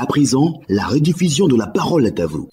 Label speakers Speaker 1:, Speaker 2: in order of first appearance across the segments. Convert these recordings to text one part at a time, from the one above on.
Speaker 1: À présent, la rediffusion de la parole est à vous.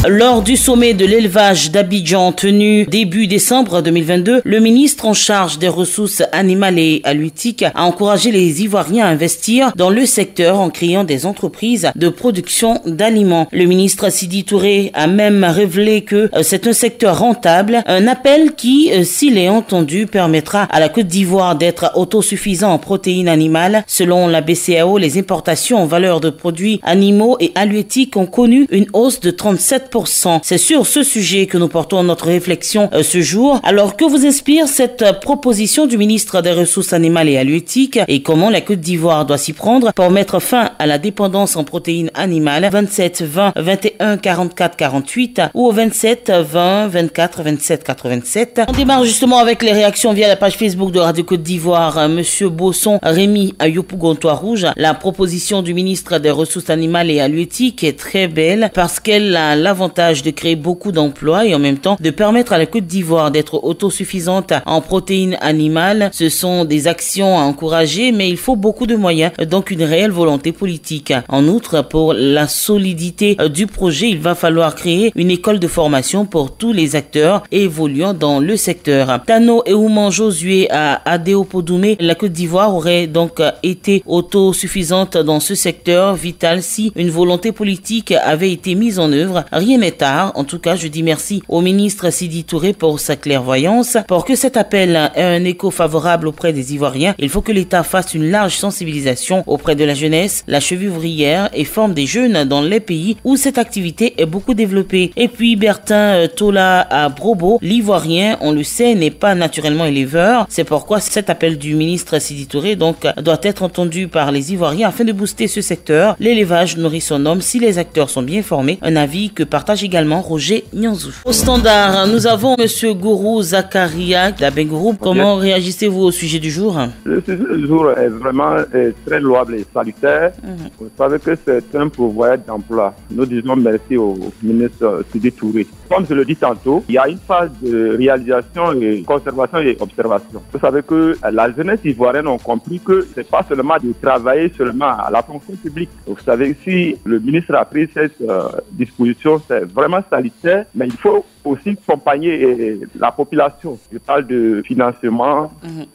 Speaker 2: Lors du sommet de l'élevage d'Abidjan tenu début décembre 2022, le ministre en charge des ressources animales et halieutiques a encouragé les Ivoiriens à investir dans le secteur en créant des entreprises de production d'aliments. Le ministre Sidi Touré a même révélé que c'est un secteur rentable, un appel qui, s'il est entendu, permettra à la Côte d'Ivoire d'être autosuffisant en protéines animales. Selon la BCAO, les importations en valeur de produits animaux et halieutiques ont connu une hausse de 37%. C'est sur ce sujet que nous portons notre réflexion ce jour. Alors, que vous inspire cette proposition du ministre des Ressources animales et halieutiques et comment la Côte d'Ivoire doit s'y prendre pour mettre fin à la dépendance en protéines animales? 27 20 21 44 48 ou au 27 20 24 27 87. On démarre justement avec les réactions via la page Facebook de Radio Côte d'Ivoire. Monsieur Bosson Rémi Ayopougontois Rouge, la proposition du ministre des Ressources animales et halieutiques est très belle parce qu'elle a l'avantage de créer beaucoup d'emplois et en même temps de permettre à la Côte d'Ivoire d'être autosuffisante en protéines animales. Ce sont des actions à encourager, mais il faut beaucoup de moyens, donc une réelle volonté politique. En outre, pour la solidité du projet, il va falloir créer une école de formation pour tous les acteurs évoluant dans le secteur. Tano Eouman Josué à Adéopodoumé, la Côte d'Ivoire aurait donc été autosuffisante dans ce secteur vital si une volonté politique avait été mise en œuvre. Rien n'est tard. En tout cas, je dis merci au ministre Sidi Touré pour sa clairvoyance. Pour que cet appel ait un écho favorable auprès des Ivoiriens, il faut que l'État fasse une large sensibilisation auprès de la jeunesse, la cheville ouvrière et forme des jeunes dans les pays où cette activité est beaucoup développée. Et puis, Bertin Tola à Brobo, l'Ivoirien, on le sait, n'est pas naturellement éleveur. C'est pourquoi cet appel du ministre Sidi Touré donc doit être entendu par les Ivoiriens afin de booster ce secteur. L'élevage nourrit son homme si les acteurs sont bien formés. Un avis que partage également Roger Nyanzou. Au standard, nous avons Monsieur Gourou Zakaria d'Aben Group. Comment réagissez-vous au sujet du jour?
Speaker 3: Le sujet du jour est vraiment très louable et salutaire. Vous savez que c'est un pourvoyeur d'emploi. Nous disons merci au ministre Sidi Touré. Comme je le dis tantôt, il y a une phase de réalisation et conservation et observation. Vous savez que la jeunesse ivoirienne a compris que c'est pas seulement de travailler seulement à la fonction publique. Vous savez, si le ministre a pris cette disposition, c'est vraiment salutaire, mais il faut aussi accompagner la population. Je parle de financement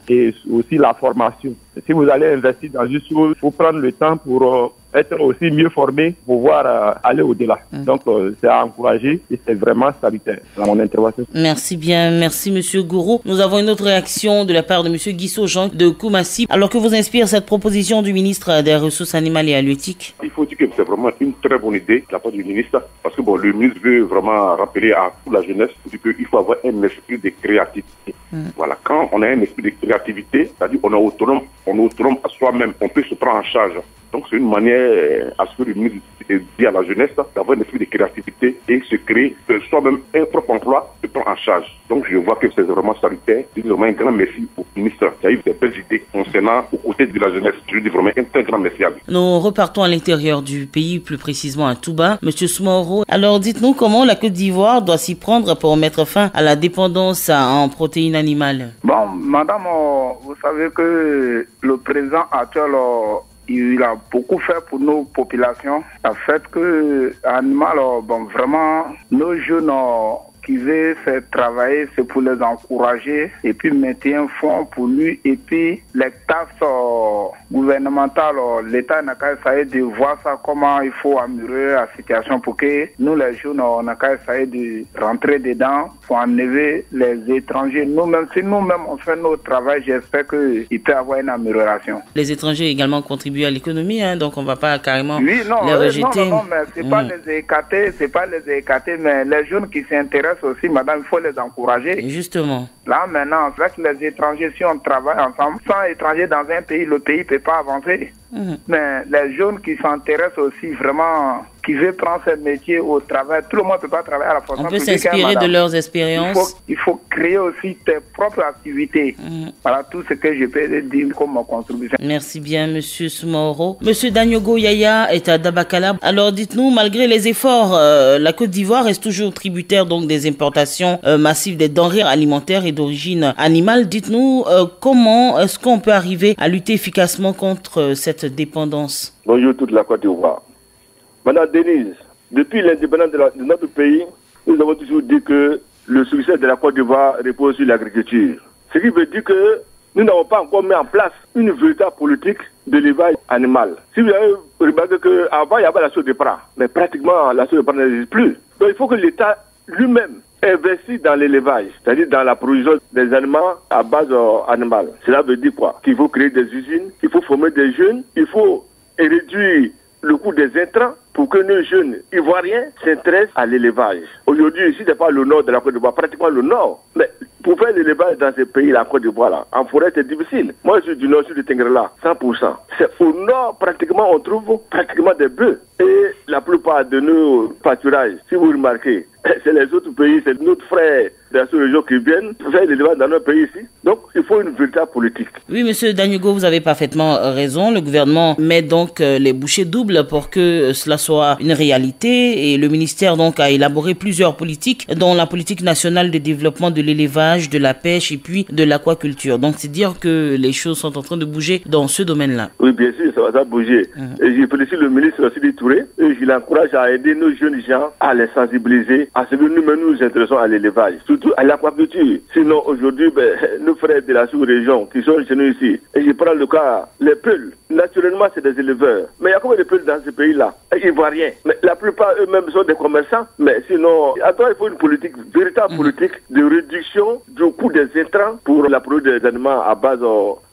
Speaker 3: et aussi la formation. Si vous allez investir dans une chose, il faut prendre le temps pour être aussi mieux formé pour pouvoir aller au-delà. Donc, c'est à encourager et c'est vraiment salutaire dans mon intervention.
Speaker 2: Merci bien, merci Monsieur Gourou. Nous avons une autre réaction de la part de Monsieur Guissot Jean de Koumassi. Alors, que vous inspire cette proposition du ministre des Ressources animales et halieutiques?
Speaker 4: Il faut dire que c'est vraiment une très bonne idée de la part du ministre parce que le ministre veut vraiment rappeler à toute la jeunesse qu'il faut avoir un esprit de créativité. Voilà, quand on a un esprit de créativité, c'est-à-dire on est autonome à soi-même, on peut se prendre en charge. Donc c'est une manière à ce que le ministre dit à la jeunesse d'avoir un esprit de créativité et se créer soi-même un propre emploi, se prendre en charge. Donc je vois que c'est vraiment salutaire. Je dis vraiment un grand merci au ministre qui a eu des belles idées concernant aux côtés de la jeunesse. Je dis vraiment un très grand merci à lui.
Speaker 2: Nous repartons à l'intérieur du pays, plus précisément à Touba. Monsieur Soumoro, alors dites-nous comment la Côte d'Ivoire doit s'y prendre pour mettre fin à la dépendance en protéines animales.
Speaker 5: Bon, madame, vous savez que le président actuel il a beaucoup fait pour nos populations. Le fait que animal, vraiment, nos jeunes qui veulent faire travailler, c'est pour les encourager et puis mettre un fonds pour lui. Et puis les taxes gouvernementales, l'État n'a qu'à essayer de voir ça, comment il faut améliorer la situation pour que nous, les jeunes, on n'a qu'à essayer de rentrer dedans pour enlever les étrangers. Nous-mêmes, si nous-mêmes on fait notre travail, j'espère qu'il peut y avoir une amélioration.
Speaker 2: Les étrangers également contribuent à l'économie, donc on ne va pas carrément les rejeter.
Speaker 5: Non, mais c'est pas les écarter, mais les jeunes qui s'intéressent aussi, madame, il faut les encourager.
Speaker 2: Et justement.
Speaker 5: Là, maintenant, avec les étrangers, si on travaille ensemble, sans étrangers dans un pays, le pays ne peut pas avancer. Mais les jeunes qui s'intéressent aussi vraiment, qui veut prendre ce métier au travail, tout le monde ne peut pas travailler à la fonction publique.
Speaker 2: On peut s'inspirer de leurs expériences.
Speaker 5: Il faut créer aussi tes propres activités. Voilà tout ce que je peux dire comme contribution.
Speaker 2: Merci bien, Monsieur Soumaoro. Monsieur Danyogo Yaya est à Dabakala. Alors, dites-nous, malgré les efforts, la Côte d'Ivoire reste toujours tributaire donc des importations massives des denrées alimentaires et d'origine animale. Dites-nous, comment est-ce qu'on peut arriver à lutter efficacement contre cette dépendance?
Speaker 6: Bonjour toute la Côte d'Ivoire. Madame Denise, depuis l'indépendance de notre pays, nous avons toujours dit que le succès de la Côte d'Ivoire repose sur l'agriculture. Ce qui veut dire que nous n'avons pas encore mis en place une véritable politique de l'élevage animal. Si vous avez remarqué qu'avant, il y avait la sauce de prat, mais pratiquement la sauce de prat n'existe plus. Donc il faut que l'État lui-même investisse dans l'élevage, c'est-à-dire dans la production des aliments à base animale. Cela veut dire quoi? Qu'il faut créer des usines, il faut former des jeunes, il faut réduire le coût des intrants pour que nos jeunes Ivoiriens s'intéressent à l'élevage. Aujourd'hui, ici, ce n'est pas le nord de la Côte d'Ivoire, pratiquement le nord. Mais pour faire l'élevage dans ces pays, la Côte d'Ivoire, là, en forêt, c'est difficile. Moi, je suis du nord, je suis du Tengrela, 100%. C'est au nord, pratiquement, on trouve pratiquement des bœufs. Et la plupart de nos pâturages, si vous remarquez, c'est les autres pays, c'est notre frère dans cette région qui viennent faire l'élevage dans notre pays ici. Donc, il faut une véritable politique.
Speaker 2: Oui, Monsieur Danyogo, vous avez parfaitement raison. Le gouvernement met donc les bouchées doubles pour que cela soit une réalité. Et le ministère donc a élaboré plusieurs politiques, dont la politique nationale de développement de l'élevage, de la pêche et puis de l'aquaculture. Donc, c'est dire que les choses sont en train de bouger dans ce domaine-là.
Speaker 6: Oui, bien sûr, ça va bouger. Et je félicite le ministre Sidi Touré et je l'encourage à aider nos jeunes gens à les sensibiliser à ce que nous-mêmes nous intéressons à l'élevage, surtout à l'aquaculture. Sinon, aujourd'hui, nos frères de la sous-région qui sont chez nous ici, et je prends le cas, les Peuls, naturellement, c'est des éleveurs. Mais il y a combien de Peuls dans ce pays-là? Ils voient rien. Mais la plupart eux-mêmes sont des commerçants. Mais sinon, il faut une politique, véritable politique de réduction du coût des intrants pour la production des aliments à base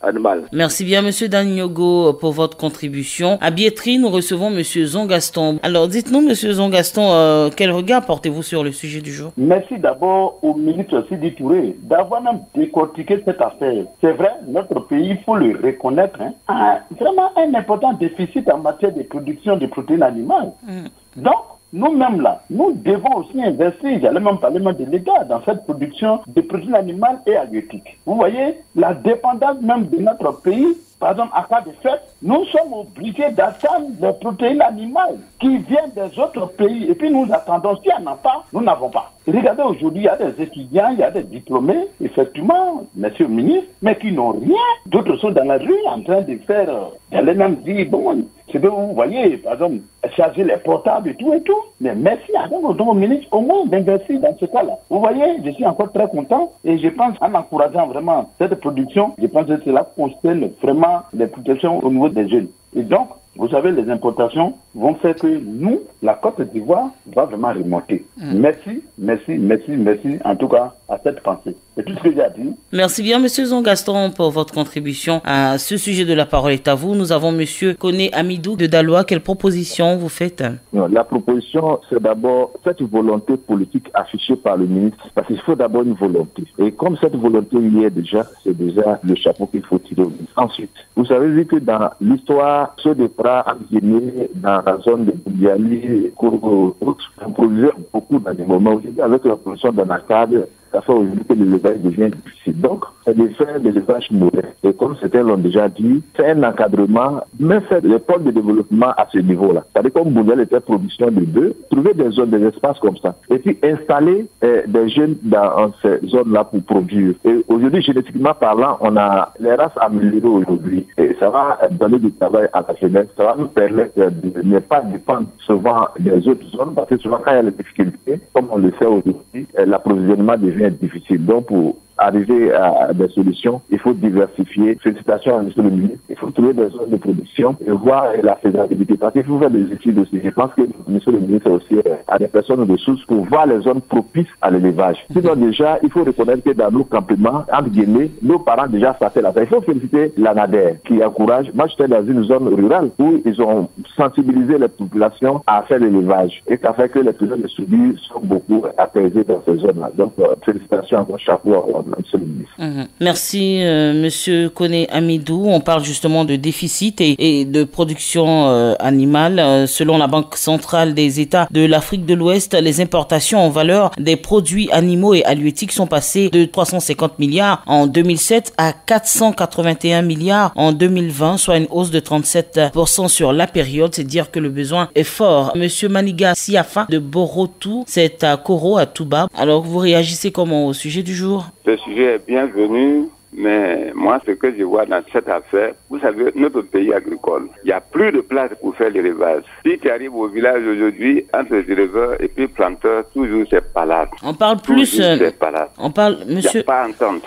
Speaker 6: animale.
Speaker 2: Merci bien, Monsieur Danyogo, pour votre contribution. À Biétry, nous recevons Monsieur Zongaston. Alors, dites-nous, Monsieur Zongaston, quel regard portez-vous sur le sujet du jour?
Speaker 7: Merci d'abord au ministre Sidi Touré d'avoir même décortiqué cette affaire. C'est vrai, notre pays, il faut le reconnaître, a vraiment un important déficit en matière de production de protéines animales. Donc, nous-mêmes là, nous devons aussi investir, j'allais même parler de l'État, dans cette production de protéines animales et halieutiques. Vous voyez, la dépendance même de notre pays, par exemple, à cas de fait, nous sommes obligés d'attendre des protéines animales qui viennent des autres pays. Et puis nous attendons, s'il n'y en a pas, nous n'avons pas. Regardez, aujourd'hui, il y a des étudiants, il y a des diplômés, effectivement, monsieur le ministre, mais qui n'ont rien. D'autres sont dans la rue en train de faire, d'aller même dire, bon, c'est que vous voyez, par exemple, charger les portables et tout. Mais merci à notre ministre au moins d'investir dans ce cas-là. Vous voyez, je suis encore très content et je pense en encourageant vraiment cette production, je pense que cela concerne vraiment les protections au niveau des jeunes. Et donc, vous savez, les importations vont faire que nous, la Côte d'Ivoire, va vraiment remonter. Merci, en tout cas, à cette pensée. C'est tout ce que j'ai à dire.
Speaker 2: Merci bien, Monsieur Zongaston, pour votre contribution à ce sujet de La Parole est à vous. Nous avons Monsieur Koné Amidou de Daloa. Quelle proposition vous faites?
Speaker 8: La proposition, c'est d'abord cette volonté politique affichée par le ministre, parce qu'il faut d'abord une volonté. Et comme cette volonté y est déjà, c'est déjà le chapeau qu'il faut tirer au ministre. Ensuite, vous savez, vu que dans l'histoire, ceux de Prat, Guinée, dans la zone de Boudiali, Kourou, on produisait beaucoup dans des moments aujourd'hui avec la production d'anacade. Ça fait aujourd'hui que l'élevage devient difficile. Donc, c'est de faire de l'élevage moderne. Et comme certains l'ont déjà dit, c'est un encadrement, mais faire les pôles de développement à ce niveau-là. C'est-à-dire comme Boudel était production de bœufs, trouver des zones, des espaces comme ça. Et puis installer des jeunes dans ces zones-là pour produire. Et aujourd'hui, génétiquement parlant, on a les races améliorées aujourd'hui. Et ça va donner du travail à la jeunesse. Ça va nous permettre de ne pas dépendre souvent des autres zones, parce que souvent quand il y a des difficultés, comme on le fait aujourd'hui, l'approvisionnement devient difficile. Donc, pour arriver à des solutions, il faut diversifier. Félicitations à M. le ministre. Il faut trouver des zones de production et voir la faisabilité. Parce qu'il faut faire des études aussi. Je pense que M. le ministre aussi a des personnes de ressources pour voir les zones propices à l'élevage. Sinon, déjà, il faut reconnaître que dans nos campements, entre guillemets, nos parents déjà passaient là-bas. Il faut féliciter l'ANADER qui encourage. Moi, j'étais dans une zone rurale où ils ont sensibilisé les populations à faire l'élevage et ça fait que les personnes de subir sont beaucoup apaisées dans ces zones-là. Donc, félicitations à mon chapeau. monsieur le ministre.
Speaker 2: Merci, monsieur Koné Amidou. On parle justement de déficit et de production animale. Selon la Banque centrale des États de l'Afrique de l'Ouest, les importations en valeur des produits animaux et halieutiques sont passées de 350 milliards en 2007 à 481 milliards en 2020, soit une hausse de 37% sur la période. C'est dire que le besoin est fort. Monsieur Maniga Siafa de Borotou, c'est à Koro, à Touba. Alors, vous réagissez comment au sujet du jour?
Speaker 9: Le sujet est bienvenu. Mais moi, ce que je vois dans cette affaire, vous savez, notre pays agricole, il n'y a plus de place pour faire l'élevage. Si tu arrives au village aujourd'hui, entre les éleveurs et puis planteurs, toujours c'est palade.
Speaker 2: On parle plus...
Speaker 9: c'est palade.
Speaker 2: On parle, monsieur...
Speaker 9: Il n'y a pas entente.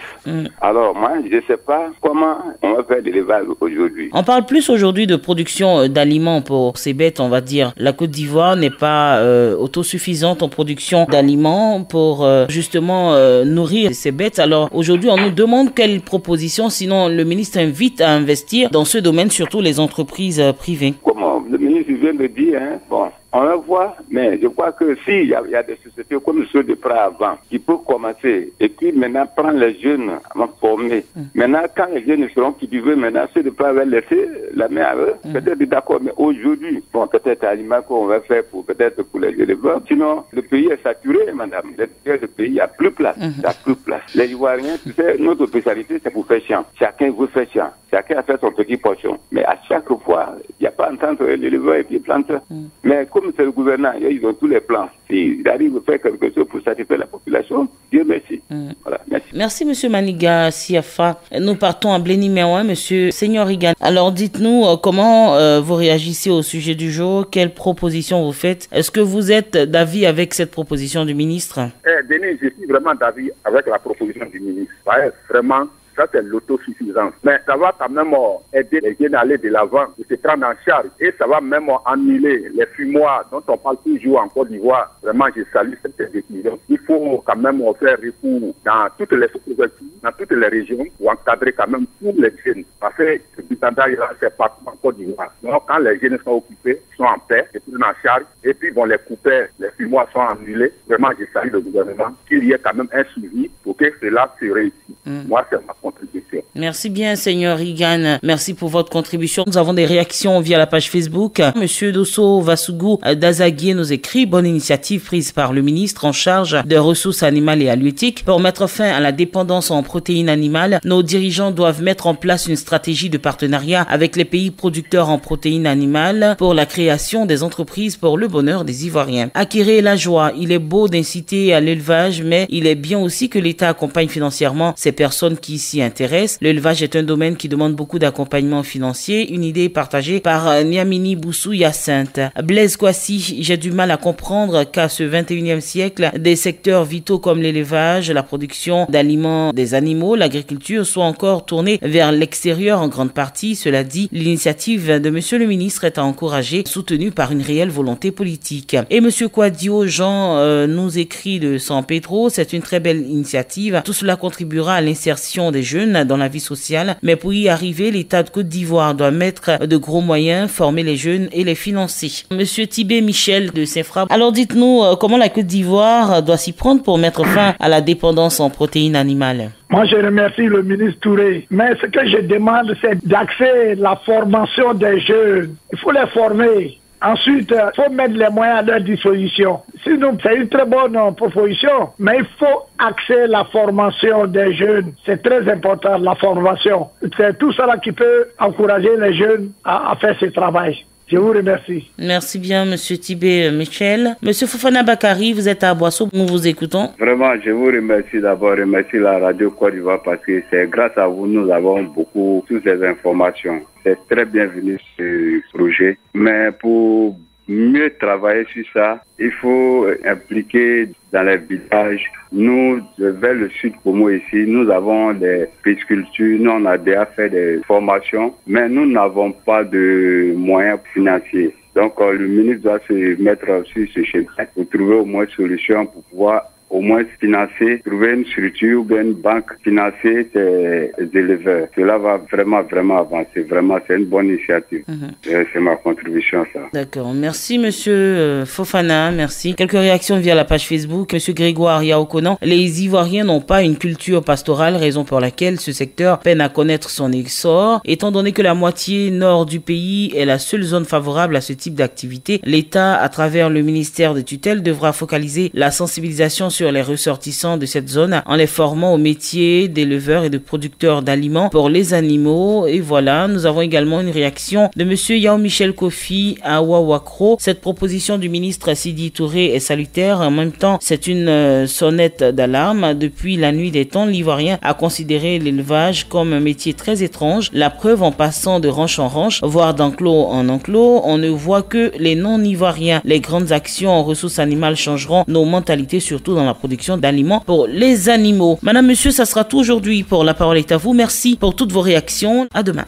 Speaker 9: Alors moi, je ne sais pas comment on va faire l'élevage aujourd'hui.
Speaker 2: On parle plus aujourd'hui de production d'aliments pour ces bêtes, on va dire. La Côte d'Ivoire n'est pas autosuffisante en production d'aliments pour justement nourrir ces bêtes. Alors aujourd'hui, on nous demande quelle proposition, sinon le ministre invite à investir dans ce domaine, surtout les entreprises privées.
Speaker 9: Comment le ministre vient de dire, hein, bon, on va voir, mais je crois que s'il y a des sociétés comme ceux de près avant qui peuvent commencer et puis maintenant prendre les jeunes à former. Maintenant, quand les jeunes seront cultivés, maintenant ceux de près avaient laissé la main à eux, peut-être d'accord, mais aujourd'hui, bon, peut-être aliment qu'on va faire peut-être pour les éleveurs. Sinon, le pays est saturé, madame. Le pays, il n'y a plus place. Il n'y a plus place. Les Ivoiriens, tu sais, notre spécialité, c'est pour faire champ. Chacun veut faire champ. Chacun a fait son petit portion. Mais à chaque fois, il n'y a pas entente l'éleveur et les planteurs. Mais comme c'est le gouvernement, ils ont tous les plans. S'ils arrivent à faire quelque chose pour satisfaire la population, Dieu merci. Voilà, merci.
Speaker 2: Merci, monsieur Maniga Siafa. Nous partons à Bléniméouin, monsieur Seigneur Rigan. Alors, dites-nous comment vous réagissez au sujet du jour. Quelles propositions vous faites? Est-ce que vous êtes d'avis avec cette proposition du ministre?
Speaker 5: Denis, je suis vraiment d'avis avec la proposition du ministre. Ouais, vraiment. Ça, c'est l'autosuffisance. Mais ça va quand même aider les jeunes à aller de l'avant, de se prendre en charge. Et ça va même annuler les fumoirs dont on parle toujours en Côte d'Ivoire. Vraiment, je salue cette décision. Il faut quand même faire recours dans toutes les sous-préfectures, dans toutes les régions, pour encadrer quand même tous les jeunes. Parce que ce bitandage-là, c'est partout en Côte d'Ivoire. Donc, quand les jeunes sont occupés, sont en paix, ils prennent en charge, et puis bon, les coupeurs, les fumoirs sont annulés. Vraiment, je salue le gouvernement qu'il y ait quand même un suivi pour que cela se réussisse. Moi, c'est ma contribution.
Speaker 2: Merci bien, Seigneur Rigan. Merci pour votre contribution. Nous avons des réactions via la page Facebook. Monsieur Dosso Vasugu d'Azaguier nous écrit: bonne initiative prise par le ministre en charge des ressources animales et halieutiques pour mettre fin à la dépendance en protéines animales. Nos dirigeants doivent mettre en place une stratégie de partenariat avec les pays producteurs en protéines animales pour la création des entreprises pour le bonheur des Ivoiriens. Acquérir la joie. Il est beau d'inciter à l'élevage, mais il est bien aussi que l'État accompagne financièrement ces personnes qui s'y intéressent. L'élevage est un domaine qui demande beaucoup d'accompagnement financier. Une idée partagée par Niamini Boussou Hyacinthe. Blaise Kwasi: j'ai du mal à comprendre qu'à ce 21e siècle, des secteurs vitaux comme l'élevage, la production d'aliments des animaux, l'agriculture soient encore tournés vers l'extérieur en grande partie. Cela dit, l'initiative de monsieur le ministre est à encourager, soutenue par une réelle volonté politique. Et monsieur Kwadio Jean nous écrit de San Pedro: c'est une très belle initiative. Tout cela contribuera à l'insertion des jeunes dans la vie sociale, mais pour y arriver, l'État de Côte d'Ivoire doit mettre de gros moyens, former les jeunes et les financer. Monsieur Tibé Michel de Saint-Fra, alors dites-nous comment la Côte d'Ivoire doit s'y prendre pour mettre fin à la dépendance en protéines animales.
Speaker 10: Moi, je remercie le ministre Touré. Mais ce que je demande, c'est d'accéder la formation des jeunes. Il faut les former. Ensuite, il faut mettre les moyens à leur disposition. Sinon, c'est une très bonne proposition, mais il faut axer la formation des jeunes. C'est très important, la formation. C'est tout cela qui peut encourager les jeunes à faire ce travail. Je vous remercie.
Speaker 2: Merci bien, monsieur Tibé Michel. Monsieur Fofana Bakari, vous êtes à Boisseau, nous vous écoutons.
Speaker 11: Vraiment, je vous remercie d'abord, remercie la radio Côte d'Ivoire parce que c'est grâce à vous, nous avons beaucoup, toutes ces informations. C'est très bienvenu ce projet. Mais pour mieux travailler sur ça, il faut impliquer dans les villages. Nous, vers le sud Como ici, nous avons des piscicultures, nous on a déjà fait des formations, mais nous n'avons pas de moyens financiers. Donc le ministre doit se mettre sur ce chemin pour trouver au moins une solution pour pouvoir au moins financer, trouver une structure ou bien une banque, financer ces éleveurs. Cela va vraiment avancer. Vraiment, c'est une bonne initiative. C'est ma contribution, ça.
Speaker 2: D'accord. Merci, monsieur Fofana. Merci. Quelques réactions via la page Facebook. Monsieur Grégoire Yaokonan. Les Ivoiriens n'ont pas une culture pastorale, raison pour laquelle ce secteur peine à connaître son essor. Étant donné que la moitié nord du pays est la seule zone favorable à ce type d'activité, l'État, à travers le ministère de tutelle, devra focaliser la sensibilisation sur les ressortissants de cette zone en les formant au métier d'éleveurs et de producteurs d'aliments pour les animaux. Et voilà, nous avons également une réaction de monsieur Yao Michel Kofi à Wawakro. Cette proposition du ministre Sidi Touré est salutaire. En même temps, c'est une sonnette d'alarme. Depuis la nuit des temps, l'Ivoirien a considéré l'élevage comme un métier très étrange. La preuve, en passant de ranch en ranch, voire d'enclos en enclos, on ne voit que les non-ivoiriens. Les grandes actions en ressources animales changeront nos mentalités, surtout dans la production d'aliments pour les animaux. Madame, monsieur, ça sera tout aujourd'hui pour La Parole est à vous. Merci pour toutes vos réactions. À demain.